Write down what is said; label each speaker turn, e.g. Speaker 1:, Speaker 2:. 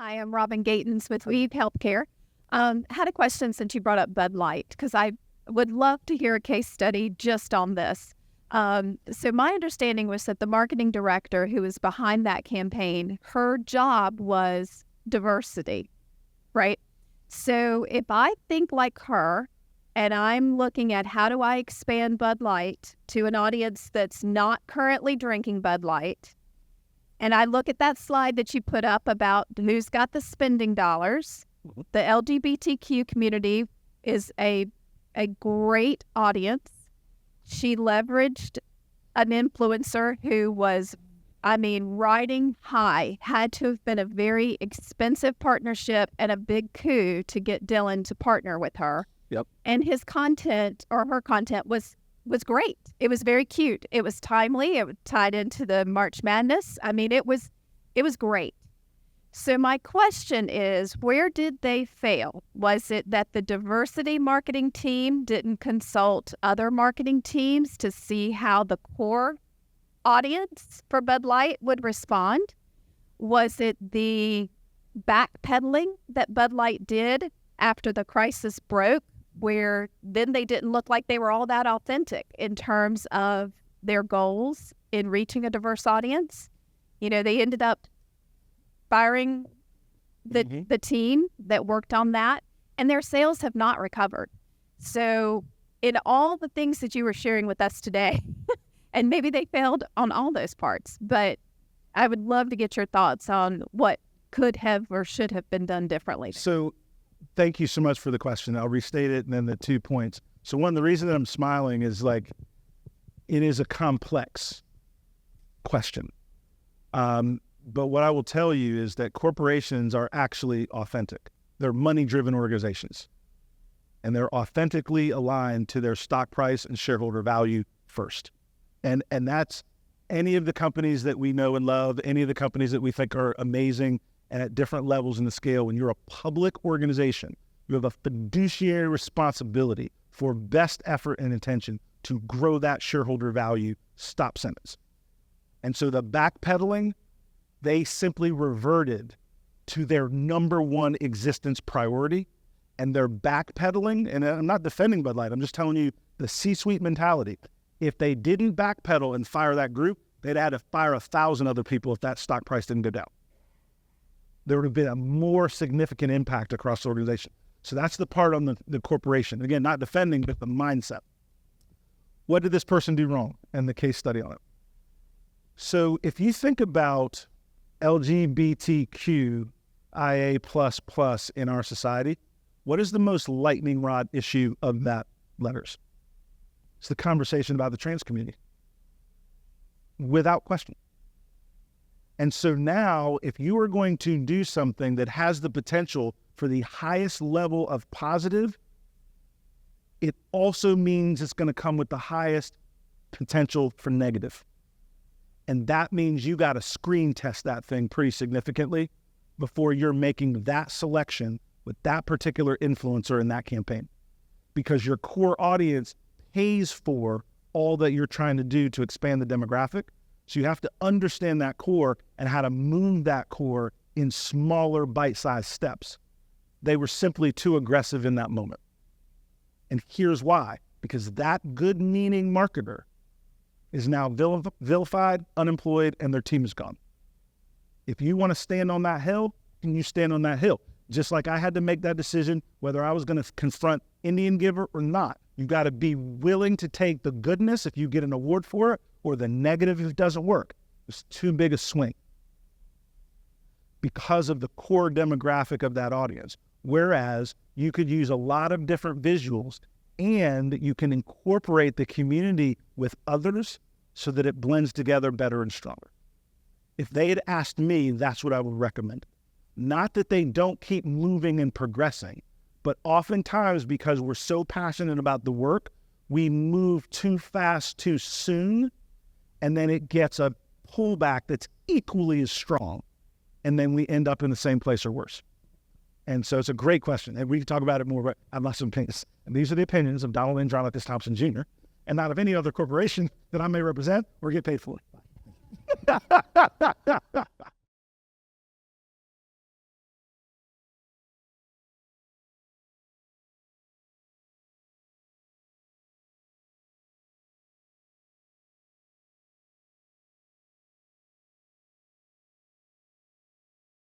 Speaker 1: Hi, I'm Robin Gatens with Weave Healthcare. Had a question since you brought up Bud Light, because I would love to hear a case study just on this. So my understanding was that the marketing director who was behind that campaign, her job was diversity, right? So if I think like her and I'm looking at how do I expand Bud Light to an audience that's not currently drinking Bud Light, and I look at that slide that you put up about who's got the spending dollars, the LGBTQ community is a great audience. She leveraged an influencer who was, riding high, had to have been a very expensive partnership and a big coup to get Dylan to partner with her.
Speaker 2: Yep.
Speaker 1: And his content or her content was great. It was very cute. It was timely. It tied into the March Madness. It was great. So my question is, where did they fail? Was it that the diversity marketing team didn't consult other marketing teams to see how the core audience for Bud Light would respond? Was it the backpedaling that Bud Light did after the crisis broke, where then they didn't look like they were all that authentic in terms of their goals in reaching a diverse audience? They ended up firing the team that worked on that, and their sales have not recovered. So in all the things that you were sharing with us today, and maybe they failed on all those parts, but I would love to get your thoughts on what could have or should have been done differently.
Speaker 2: So thank you so much for the question. I'll restate it and then the 2 points. So one, the reason that I'm smiling is it is a complex question. But what I will tell you is that corporations are actually authentic. They're money-driven organizations, and they're authentically aligned to their stock price and shareholder value first. And that's any of the companies that we know and love, any of the companies that we think are amazing and at different levels in the scale. When you're a public organization, you have a fiduciary responsibility for best effort and intention to grow that shareholder value, stop sentence. And so the backpedaling, they simply reverted to their number one existence priority, and they're backpedaling. And I'm not defending Bud Light. I'm just telling you the C-suite mentality. If they didn't backpedal and fire that group, they'd had to fire 1,000 other people if that stock price didn't go down. There would have been a more significant impact across the organization. So that's the part on the corporation. Again, not defending, but the mindset. What did this person do wrong? And the case study on it. So if you think about LGBTQIA++ in our society, what is the most lightning rod issue of that letters? It's the conversation about the trans community, without question. And so now, if you are going to do something that has the potential for the highest level of positive, it also means it's going to come with the highest potential for negative. And that means you got to screen test that thing pretty significantly before you're making that selection with that particular influencer in that campaign. Because your core audience pays for all that you're trying to do to expand the demographic. So you have to understand that core and how to move that core in smaller bite-sized steps. They were simply too aggressive in that moment. And here's why. Because that good-meaning marketer is now vilified, unemployed, and their team is gone. If you want to stand on that hill, then you stand on that hill. Just like I had to make that decision whether I was going to confront Indian Giver or not. You've got to be willing to take the goodness if you get an award for it, or the negative if it doesn't work. It's too big a swing because of the core demographic of that audience. Whereas you could use a lot of different visuals, and you can incorporate the community with others so that it blends together better and stronger. If they had asked me, that's what I would recommend. Not that they don't keep moving and progressing, but oftentimes because we're so passionate about the work, we move too fast too soon, and then it gets a pullback that's equally as strong, and then we end up in the same place or worse. And so it's a great question, and we can talk about it more, but I have lots of opinions. And these are the opinions of Donald and Jonathan Thompson Jr., and not of any other corporation that I may represent or get paid for.